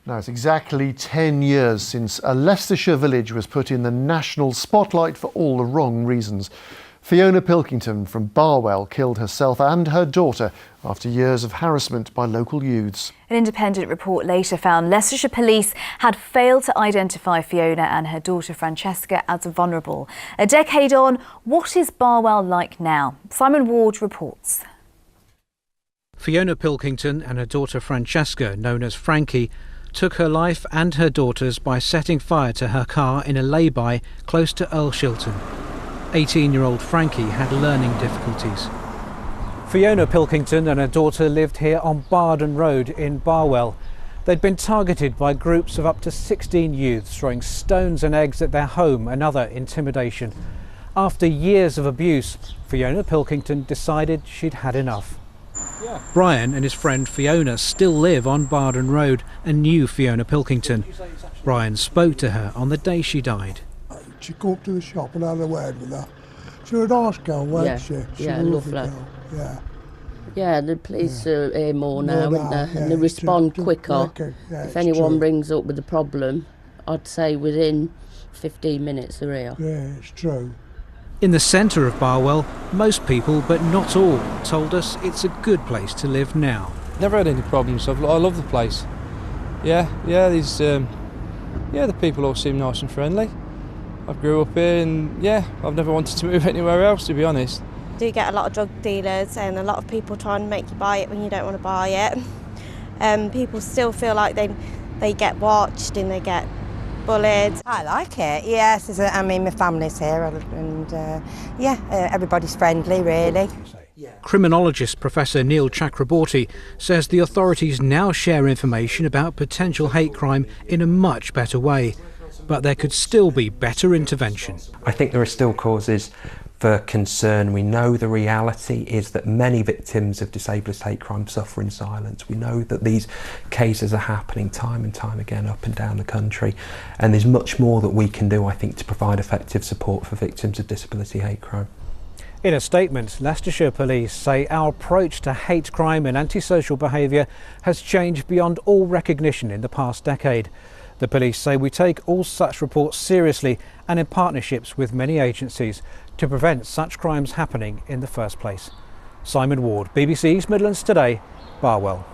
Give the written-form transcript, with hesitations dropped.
Now, it's exactly 10 years since a Leicestershire village was put in the national spotlight for all the wrong reasons. Fiona Pilkington from Barwell killed herself and her daughter after years of harassment by local youths. An independent report later found Leicestershire police had failed to identify Fiona and her daughter Francesca as vulnerable. A decade on, what is Barwell like now? Simon Ward reports. Fiona Pilkington and her daughter Francesca, known as Frankie, took her life and her daughter's by setting fire to her car in a lay-by close to Earlshilton. 18-year-old Frankie had learning difficulties. Fiona Pilkington and her daughter lived here on Barden Road in Barwell. They'd been targeted by groups of up to 16 youths throwing stones and eggs at their home and other intimidation. After years of abuse, Fiona Pilkington decided she'd had enough. Brian and his friend Fiona still live on Barden Road and knew Fiona Pilkington. Brian spoke to her on the day she died. She'd go up to the shop and had a word with her. She was a nice girl, wasn't she? Yeah, lovely girl. Yeah. Yeah, the police are here more now, aren't they? And they respond quicker. Yeah, if anyone true. brings up with a problem, I'd say within 15 minutes they're here. Yeah, it's true. In the centre of Barwell, most people, but not all, told us it's a good place to live now. Never had any problems. I love the place. Yeah, the people all seem nice and friendly. I grew up here and I've never wanted to move anywhere else, to be honest. You do get a lot of drug dealers and a lot of people trying to make you buy it when you don't want to buy it. People still feel like they get watched and they get bullied. I like it, yes. My family's here and everybody's friendly, really. Criminologist Professor Neil Chakraborti says the authorities now share information about potential hate crime in a much better way, but there could still be better intervention. I think there are still causes for concern. We know the reality is that many victims of disableist hate crime suffer in silence. We know that these cases are happening time and time again up and down the country, and there's much more that we can do, I think, to provide effective support for victims of disability hate crime. In a statement, Leicestershire Police say our approach to hate crime and antisocial behaviour has changed beyond all recognition in the past decade. The police say we take all such reports seriously and in partnerships with many agencies to prevent such crimes happening in the first place. Simon Ward, BBC East Midlands Today, Barwell.